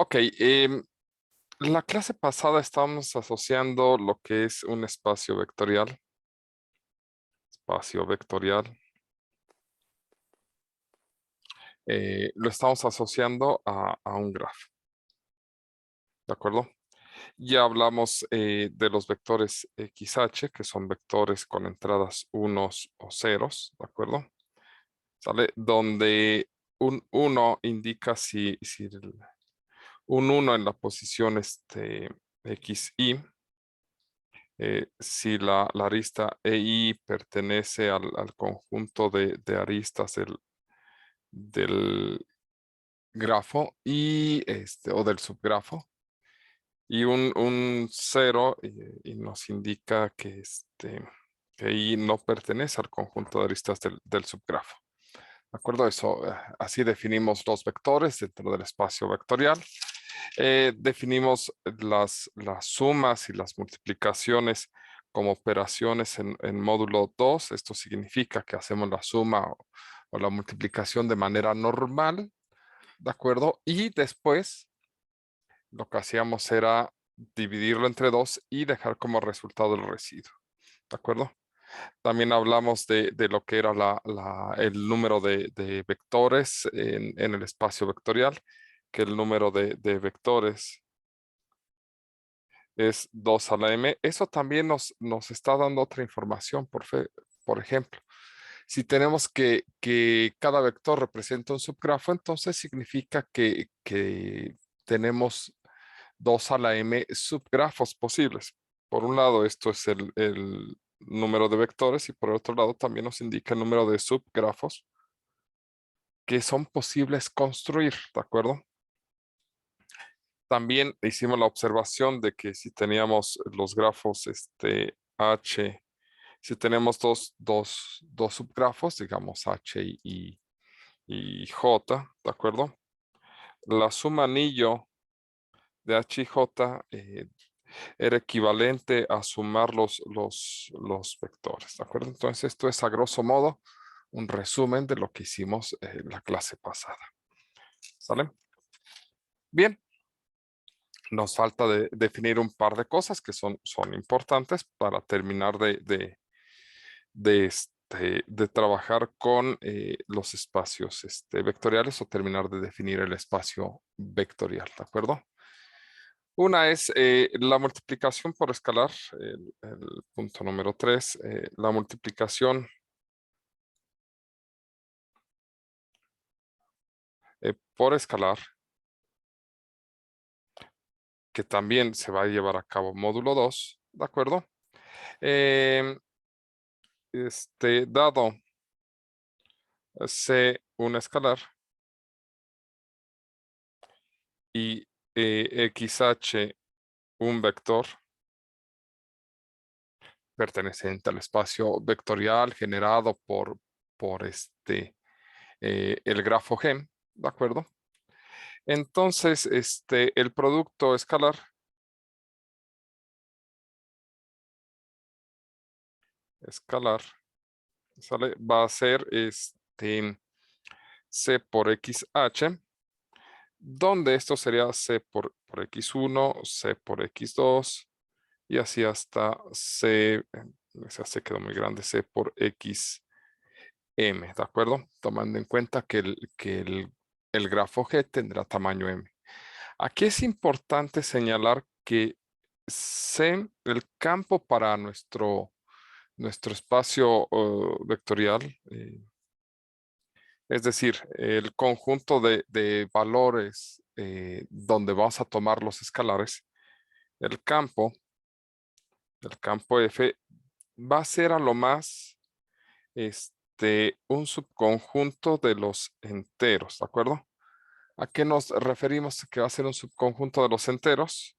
Ok, la clase pasada estábamos asociando lo que es un espacio vectorial. Espacio vectorial. Lo estamos asociando a un grafo. ¿De acuerdo? Ya hablamos de los vectores XH, que son vectores con entradas unos o ceros, ¿de acuerdo? ¿Sale? Donde un 1 indica un 1 en la posición XY, si la arista EI pertenece al conjunto de aristas del grafo o del subgrafo, y un 0 y nos indica que I no pertenece al conjunto de aristas del subgrafo. ¿De acuerdo? Así definimos los vectores dentro del espacio vectorial. Definimos las sumas y las multiplicaciones como operaciones en módulo 2. Esto significa que hacemos la suma o la multiplicación de manera normal, ¿de acuerdo? Y después lo que hacíamos era dividirlo entre 2 y dejar como resultado el residuo, ¿de acuerdo? También hablamos de lo que era el número de vectores en el espacio vectorial, que el número de vectores es 2 a la m. Eso también nos está dando otra información, por ejemplo. Si tenemos que cada vector representa un subgrafo, entonces significa que tenemos 2 a la m subgrafos posibles. Por un lado, esto es el número de vectores y por otro lado también nos indica el número de subgrafos que son posibles construir, ¿de acuerdo? También hicimos la observación de que si teníamos los grafos H, si tenemos dos subgrafos, digamos H y J, ¿de acuerdo? La suma anillo de H y J era equivalente a sumar los vectores, ¿de acuerdo? Entonces esto es a grosso modo un resumen de lo que hicimos en la clase pasada. ¿Sale? Bien, nos falta definir un par de cosas que son importantes para terminar de trabajar con los espacios vectoriales o terminar de definir el espacio vectorial, ¿de acuerdo? Una es la multiplicación por escalar, el punto número 3, la multiplicación por escalar, que también se va a llevar a cabo módulo 2, ¿de acuerdo? Em, dado C un escalar y XH un vector perteneciente al espacio vectorial generado por el grafo G, ¿de acuerdo? Entonces, el producto escalar ¿sale? Va a ser C por XH, donde esto sería C por X1, C por X2, y así hasta C, esa C quedó muy grande, C por XM, ¿de acuerdo? Tomando en cuenta que el grafo G tendrá tamaño M. Aquí es importante señalar que C, el campo para nuestro espacio vectorial, es decir, el conjunto de valores donde vamos a tomar los escalares, el campo, F, va a ser a lo más un subconjunto de los enteros, ¿de acuerdo? ¿A qué nos referimos que va a ser un subconjunto de los enteros?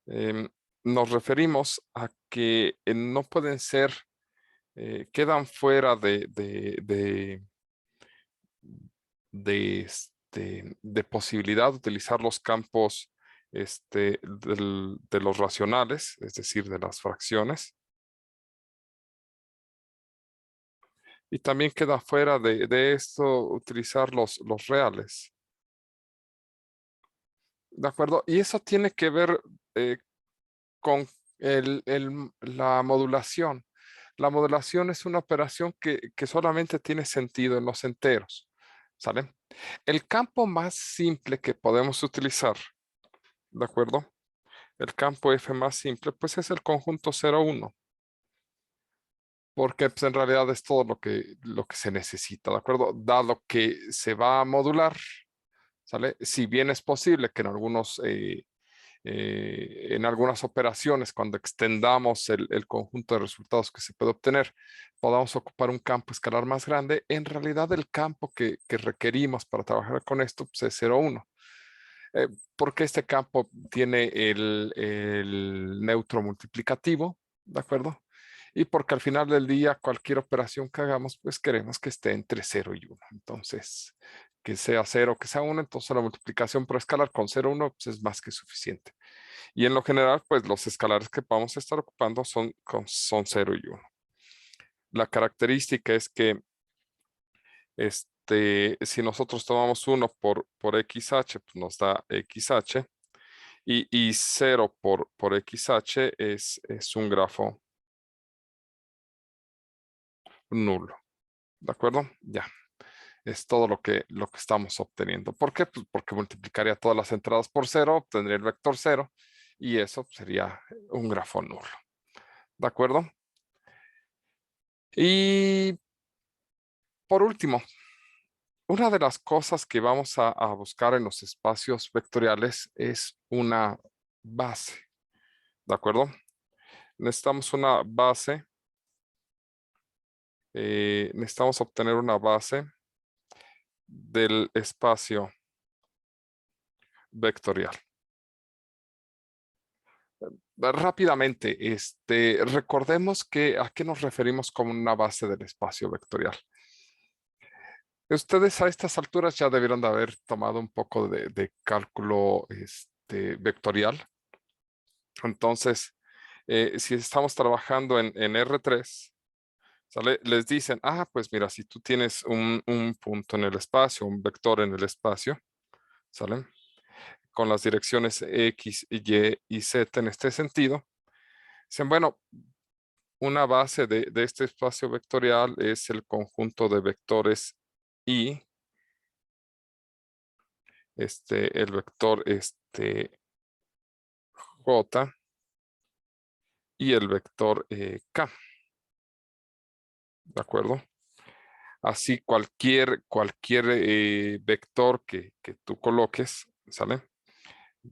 Em, Nos referimos a que no pueden ser, quedan fuera de posibilidad de utilizar los campos de los racionales, es decir, de las fracciones. Y también queda fuera de esto utilizar los reales. ¿De acuerdo? Y eso tiene que ver con la modulación. La modulación es una operación que solamente tiene sentido en los enteros. ¿Sale? El campo más simple que podemos utilizar, ¿de acuerdo? El campo F más simple, pues es el conjunto 0,1. Porque pues, en realidad es todo lo que se necesita, ¿de acuerdo? Dado que se va a modular, ¿sale? Si bien es posible que en algunas operaciones, cuando extendamos el conjunto de resultados que se puede obtener, podamos ocupar un campo escalar más grande, en realidad el campo que requerimos para trabajar con esto pues, es 0,1. Porque este campo tiene el neutro multiplicativo, ¿de acuerdo? Y porque al final del día cualquier operación que hagamos, pues queremos que esté entre 0 y 1. Entonces, que sea 0, que sea 1, entonces la multiplicación por escalar con 0, 1 pues es más que suficiente. Y en lo general, pues los escalares que vamos a estar ocupando son 0 y 1. La característica es que si nosotros tomamos 1 por XH, pues nos da XH. Y 0 por XH es un grafo nulo. ¿De acuerdo? Ya. Es todo lo que estamos obteniendo. ¿Por qué? Pues porque multiplicaría todas las entradas por 0, obtendría el vector 0 y eso sería un grafo nulo. ¿De acuerdo? Y por último, una de las cosas que vamos a buscar en los espacios vectoriales es una base. ¿De acuerdo? Necesitamos una base. Necesitamos obtener una base del espacio vectorial. Rápidamente, recordemos a qué nos referimos con una base del espacio vectorial. Ustedes a estas alturas ya debieron de haber tomado un poco de cálculo vectorial. Entonces, si estamos trabajando en R3, ¿sale? Les dicen, pues mira, si tú tienes un punto en el espacio, un vector en el espacio, ¿sale? Con las direcciones X, Y y Z en este sentido, dicen, bueno, una base de este espacio vectorial es el conjunto de vectores I, el vector J y el vector K, ¿de acuerdo? Así cualquier vector que tú coloques, ¿sale?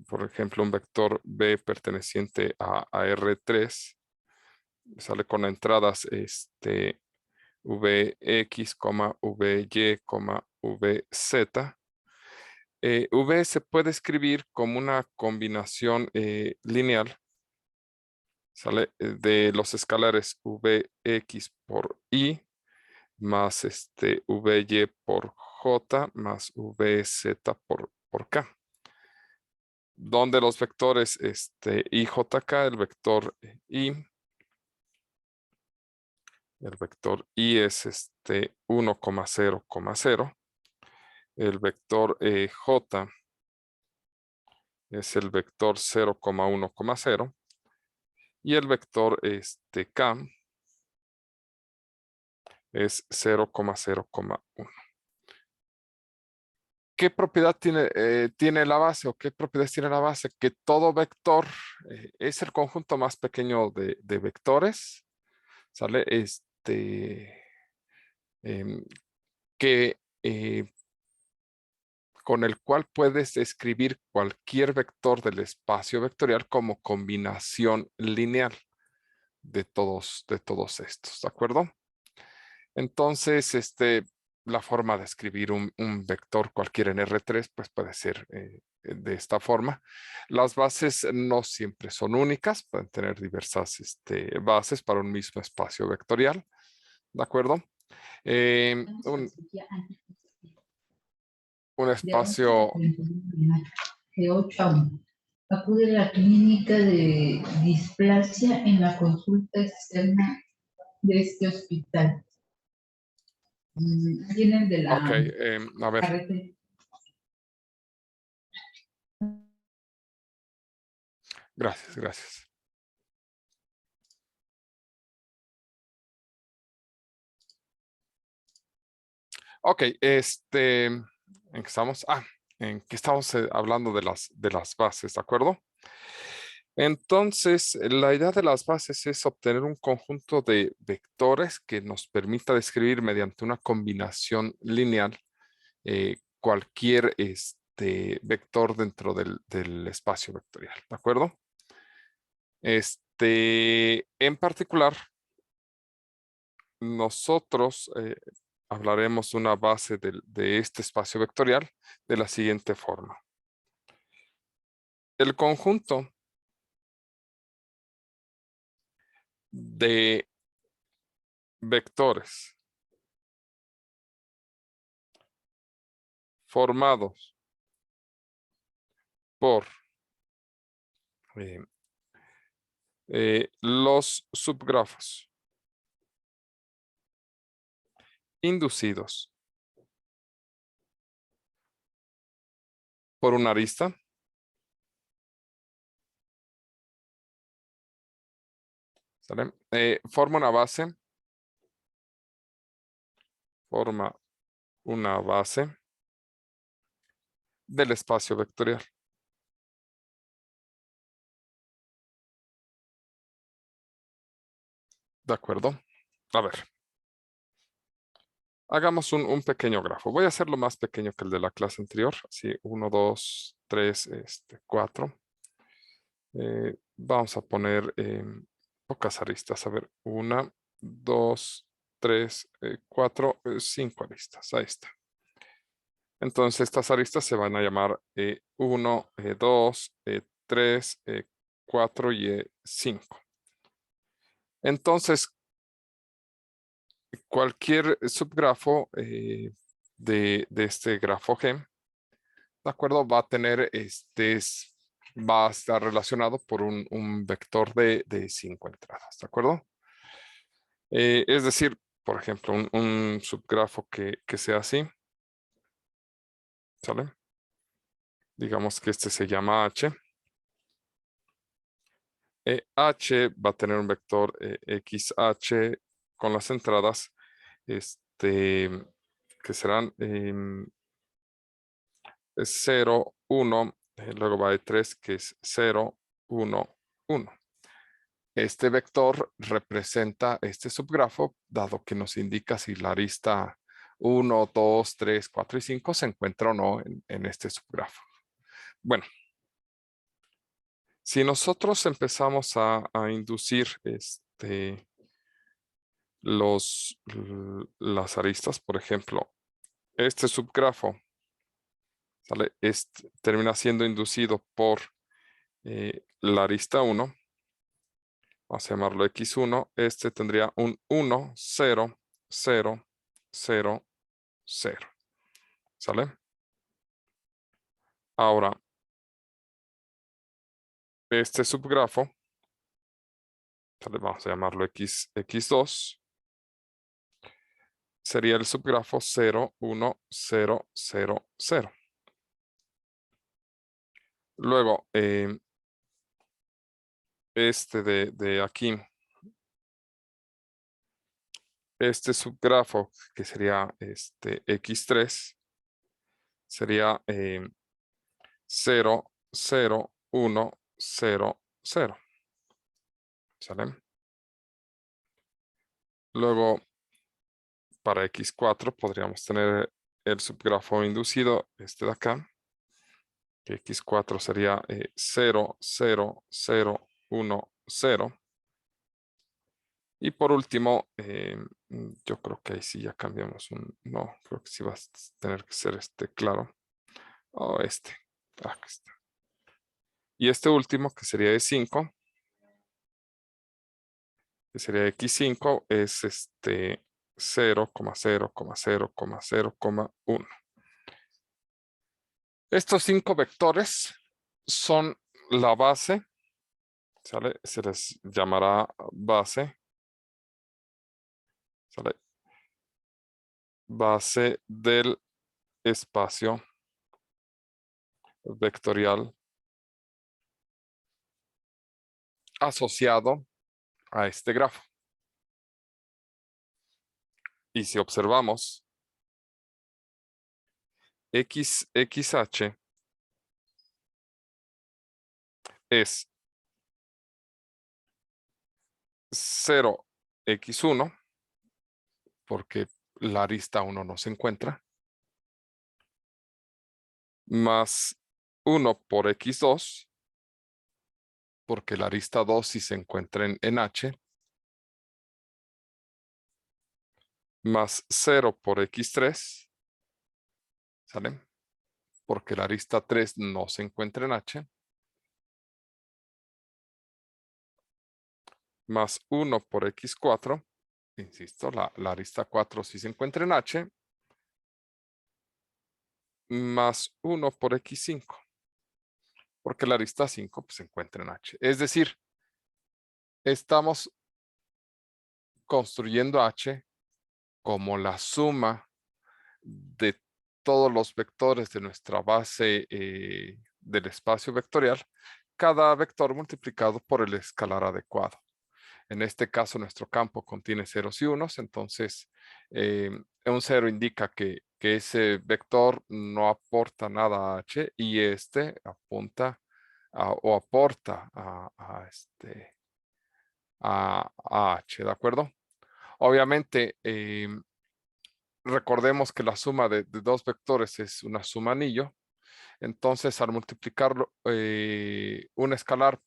Por ejemplo, un vector B perteneciente a R3, sale con entradas Vx, Vy, Vz. V se puede escribir como una combinación lineal, ¿sale? De los escalares Vx por I más Vy por J más Vz por K. Donde los vectores IJK, el vector I es 1,0,0. El vector J es el vector 0,1,0. Y el vector K es 0,0,1. ¿Qué propiedad tiene la base o qué propiedades tiene la base? Que todo vector es el conjunto más pequeño de vectores, ¿sale? Em, que con el cual puedes escribir cualquier vector del espacio vectorial como combinación lineal de todos estos, ¿de acuerdo? Entonces, la forma de escribir un vector cualquiera en R3, pues puede ser de esta forma. Las bases no siempre son únicas, pueden tener diversas bases para un mismo espacio vectorial, ¿de acuerdo? Un De 11 a espacio... 31 de mayo, de 8 a 1. Acude a la clínica de displasia en la consulta externa de este hospital. Tienen de Ok, la a ver. carretera. Gracias, gracias. Ok, ¿en qué estamos? En que estamos hablando de las bases, ¿de acuerdo? Entonces, la idea de las bases es obtener un conjunto de vectores que nos permita describir mediante una combinación lineal cualquier vector dentro del espacio vectorial, ¿de acuerdo? En particular, nosotros hablaremos de una base de este espacio vectorial de la siguiente forma. El conjunto de vectores formados por los subgrafos inducidos por una arista ¿sale? Forma una base del espacio vectorial. ¿De acuerdo? A ver. Hagamos un pequeño grafo. Voy a hacerlo más pequeño que el de la clase anterior. Así, 1, 2, 3, 4. Vamos a poner pocas aristas. A ver, 1, 2, 3, 4, 5 aristas. Ahí está. Entonces, estas aristas se van a llamar 1, 2, 3, 4 y 5. Entonces, cualquier subgrafo de este grafo G, ¿de acuerdo? Va a tener va a estar relacionado por un vector de 5 entradas, ¿de acuerdo? Es decir, por ejemplo, un subgrafo que sea así, ¿sale? Digamos que este se llama H. H va a tener un vector XH con las entradas, que serán 0, 1, luego va de 3, que es 0, 1, 1. Este vector representa este subgrafo, dado que nos indica si la arista 1, 2, 3, 4 y 5 se encuentra o no en este subgrafo. Bueno, si nosotros empezamos a inducir las aristas, por ejemplo, este subgrafo ¿sale? Termina siendo inducido por la arista 1. Vamos a llamarlo X1. Este tendría un 1, 0, 0, 0, 0. ¿Sale? Ahora, este subgrafo, ¿sale? Vamos a llamarlo X2. Sería el subgrafo 0, 1, 0, 0, 0. Luego, de aquí, este subgrafo, que sería X3, sería 0, 0, 1, 0, 0. ¿Sale? Luego, para X4 podríamos tener el subgrafo inducido, de acá, que X4 sería 0, 0, 0, 1, 0. Y por último, yo creo que ahí sí ya cambiamos no, creo que sí va a tener que ser claro. O aquí está. Y este último, que sería E5, que sería X5, es 0,0,0,0,1. Estos 5 vectores son la base, ¿sale? Se les llamará base, ¿sale? Base del espacio vectorial asociado a este grafo. Y si observamos, XH es 0x1, porque la arista 1 no se encuentra, más 1 por x2, porque la arista 2 sí se encuentra en H, más 0 por x3, ¿sale? Porque la arista 3 no se encuentra en H, más 1 por x4, insisto, la arista 4 sí se encuentra en H, más 1 por x5, porque la arista 5 pues, se encuentra en H. Es decir, estamos construyendo H como la suma de todos los vectores de nuestra base del espacio vectorial, cada vector multiplicado por el escalar adecuado. En este caso, nuestro campo contiene ceros y unos, entonces un cero indica que ese vector no aporta nada a H y este apunta o aporta a H, ¿de acuerdo? Obviamente, recordemos que la suma de dos vectores es una suma anillo. Entonces, al multiplicarlo, un escalar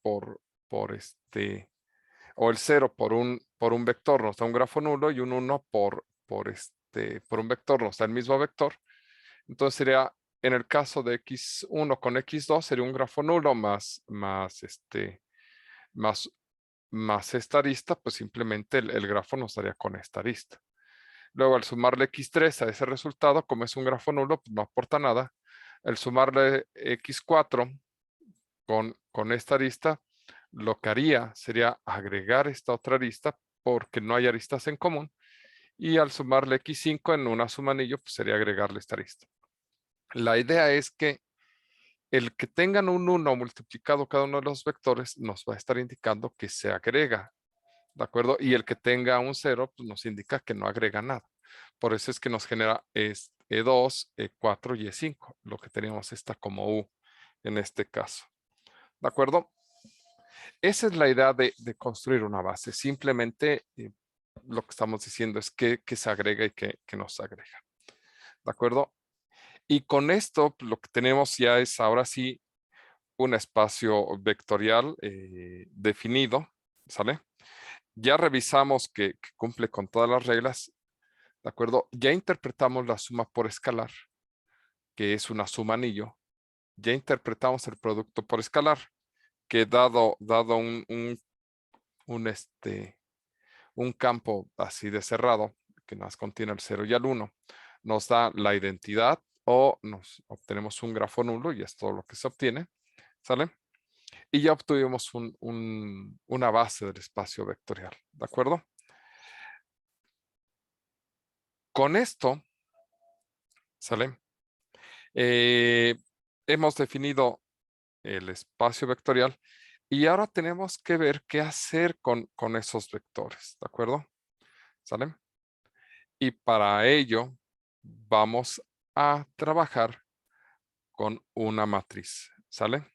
o el 0 por un vector nos da un grafo nulo y un 1 por un vector nos da el mismo vector. Entonces sería, en el caso de x1 con x2, sería un grafo nulo más, más esta arista, pues simplemente el grafo nos daría con esta arista. Luego, al sumarle x3 a ese resultado, como es un grafo nulo, pues no aporta nada. El sumarle x4 con esta arista, lo que haría sería agregar esta otra arista porque no hay aristas en común. Y al sumarle x5 en una suma anillo, pues sería agregarle esta arista. La idea es que el que tengan un 1 multiplicado cada uno de los vectores nos va a estar indicando que se agrega, ¿de acuerdo? Y el que tenga un 0, pues nos indica que no agrega nada. Por eso es que nos genera E2, E4 y E5. Lo que teníamos está como U en este caso. ¿De acuerdo? Esa es la idea de construir una base. Simplemente lo que estamos diciendo es que se agrega y que no se agrega. ¿De acuerdo? Y con esto lo que tenemos ya es ahora sí un espacio vectorial definido. ¿Sale? Ya revisamos que cumple con todas las reglas. ¿De acuerdo? Ya interpretamos la suma por escalar, que es una suma anillo. Ya interpretamos el producto por escalar, que dado un, un campo así de cerrado, que nos contiene el 0 y el 1, nos da la identidad o nos obtenemos un grafo nulo y es todo lo que se obtiene. ¿Sale? Y ya obtuvimos una base del espacio vectorial. ¿De acuerdo? Con esto, ¿sale? Hemos definido el espacio vectorial y ahora tenemos que ver qué hacer con esos vectores, ¿de acuerdo? ¿Sale? Y para ello vamos a trabajar con una matriz, ¿sale?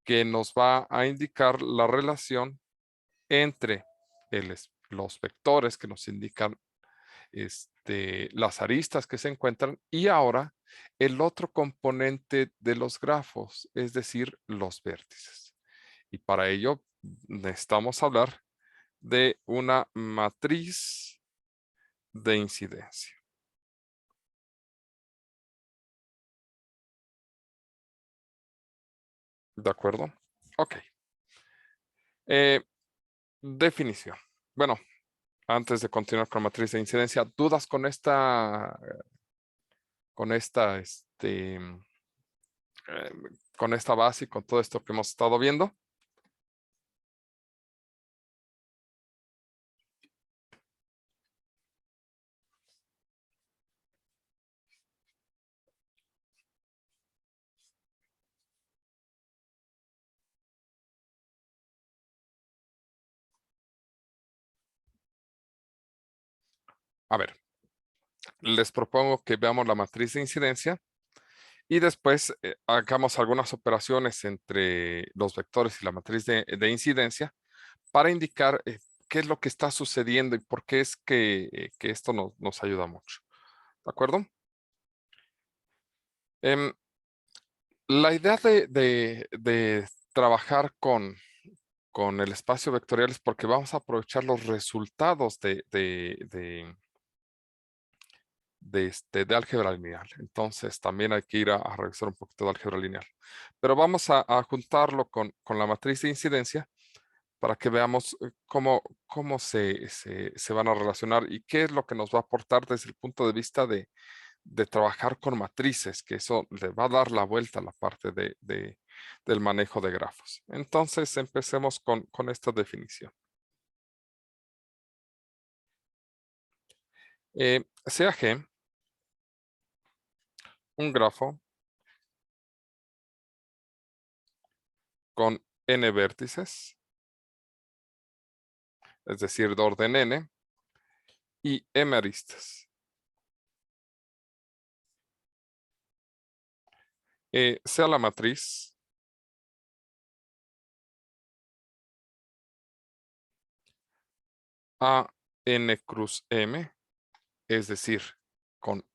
Que nos va a indicar la relación entre los vectores que nos indican las aristas que se encuentran y ahora el otro componente de los grafos, es decir, los vértices. Y para ello necesitamos hablar de una matriz de incidencia. ¿De acuerdo? Ok. Eh, definición. Bueno, antes de continuar con la matriz de incidencia, ¿dudas eh, con esta base y con todo esto que hemos estado viendo? a ver, les propongo que veamos la matriz de incidencia y después hagamos algunas operaciones entre los vectores y la matriz de incidencia para indicar qué es lo que está sucediendo y por qué es que esto nos ayuda mucho. ¿De acuerdo? La idea de trabajar con el espacio vectorial es porque vamos a aprovechar los resultados de álgebra lineal. Entonces también hay que ir a revisar un poquito de álgebra lineal. Pero vamos a juntarlo con la matriz de incidencia para que veamos cómo se van a relacionar y qué es lo que nos va a aportar desde el punto de vista de trabajar con matrices, que eso le va a dar la vuelta a la parte del manejo de grafos. Entonces empecemos con esta definición. Sea G un grafo con n vértices, es decir, de orden n, y m aristas. Sea la matriz A n cruz m, es decir, con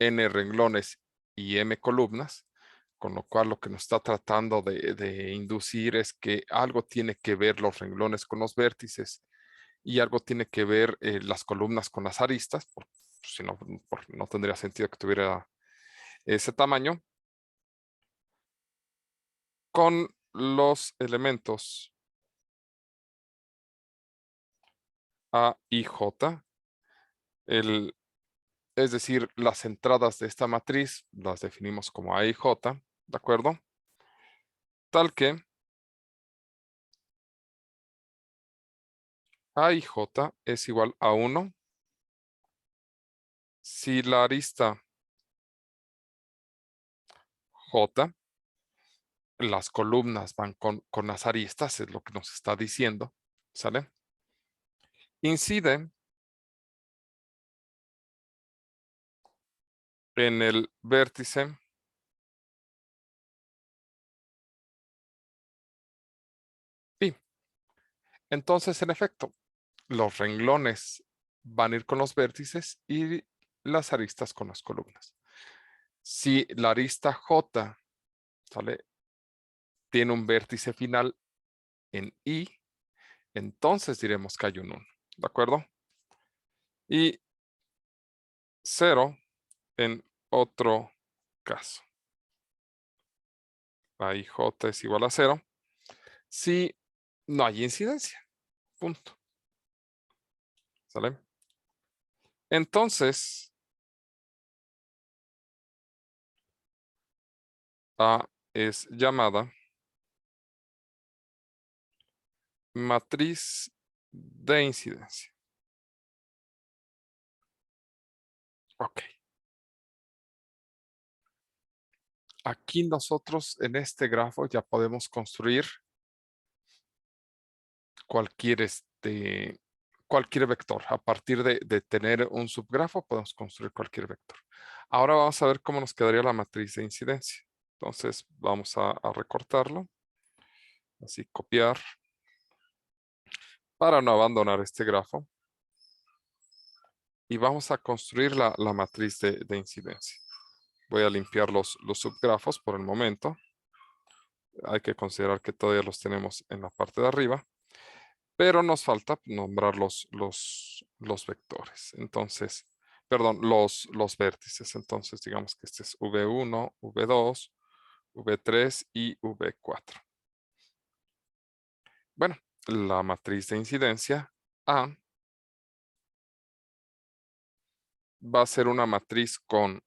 n renglones y m columnas, con lo cual lo que nos está tratando de inducir es que algo tiene que ver los renglones con los vértices y algo tiene que ver las columnas con las aristas, si no, no tendría sentido que tuviera ese tamaño, con los elementos A y J, es decir, las entradas de esta matriz las definimos como A y J, ¿de acuerdo? Tal que A y J es igual a 1 si la arista J, las columnas van con las aristas, es lo que nos está diciendo, ¿sale? Incide en el vértice pi. Entonces, en efecto, los renglones van a ir con los vértices y las aristas con las columnas. Si la arista J, ¿sale?, tiene un vértice final en I, entonces diremos que hay un 1, ¿de acuerdo? Y 0 en otro caso. Ahí J es igual a 0 si no hay incidencia. Punto. ¿Sale? Entonces, A es llamada matriz de incidencia. Ok. Aquí nosotros en este grafo ya podemos construir cualquier vector. A partir de tener un subgrafo podemos construir cualquier vector. Ahora vamos a ver cómo nos quedaría la matriz de incidencia. Entonces vamos a recortarlo. Así, copiar. Para no abandonar este grafo. Y vamos a construir la matriz de incidencia. Voy a limpiar los subgrafos por el momento. Hay que considerar que todavía los tenemos en la parte de arriba. Pero nos falta nombrar los vectores. Entonces, perdón, los vértices. Entonces, digamos que este es V1, V2, V3 y V4. Bueno, la matriz de incidencia A va a ser una matriz con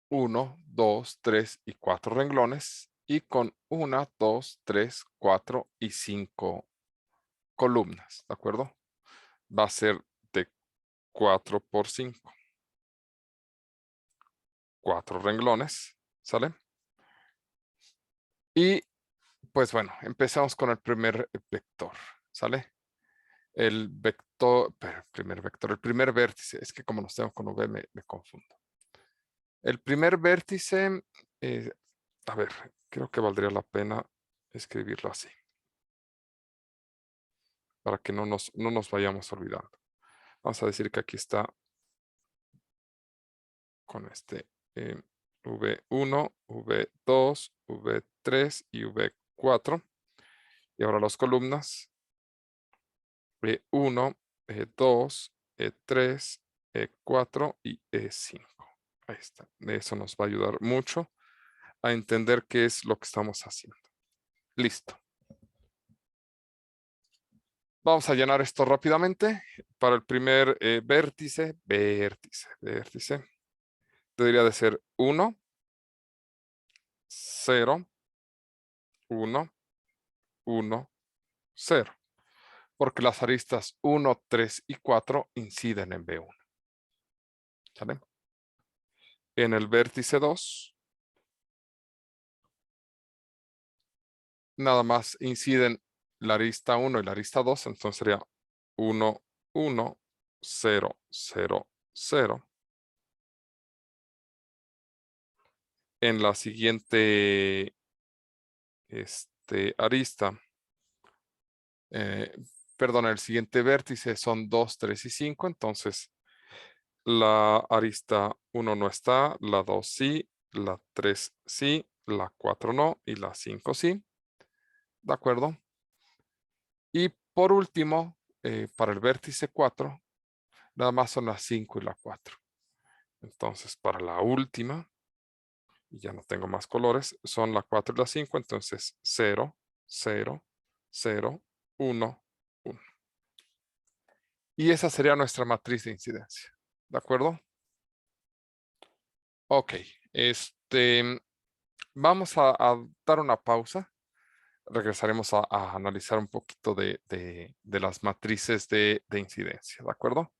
1, 2, 3 y 4 renglones y con 1, 2, 3, 4 y 5 columnas, ¿de acuerdo? Va a ser de 4 por 5. 4 renglones, ¿sale? Y pues bueno, empezamos con el primer vector, ¿sale? el vector, el primer vértice, es que como los tengo con V me confundo. El primer vértice, a ver, creo que valdría la pena escribirlo así. Para que no nos vayamos olvidando. Vamos a decir que aquí está con este V1, V2, V3 y V4. Y ahora las columnas E1, E2, E3, E4 y E5. Ahí está. Eso nos va a ayudar mucho a entender qué es lo que estamos haciendo. Listo. Vamos a llenar esto rápidamente. Para el primer vértice, debería de ser 1, 0, 1, 1, 0. Porque las aristas 1, 3 y 4 inciden en B1. ¿Sale? En el vértice 2, nada más inciden la arista 1 y la arista 2, entonces sería 1, 1, 0, 0, 0. En la siguiente arista, perdón, el siguiente vértice son 2, 3 y 5, entonces la arista 1 no está, la 2 sí, la 3 sí, la 4 no y la 5 sí. ¿De acuerdo? Y por último, para el vértice 4, nada más son las 5 y la 4. Entonces, para la última, y ya no tengo más colores, son la 4 y la 5, entonces 0, 0, 0, 1, 1. Y esa sería nuestra matriz de incidencia. ¿De acuerdo? Ok. Vamos a dar una pausa. Regresaremos a analizar un poquito de las matrices de incidencia. ¿De acuerdo?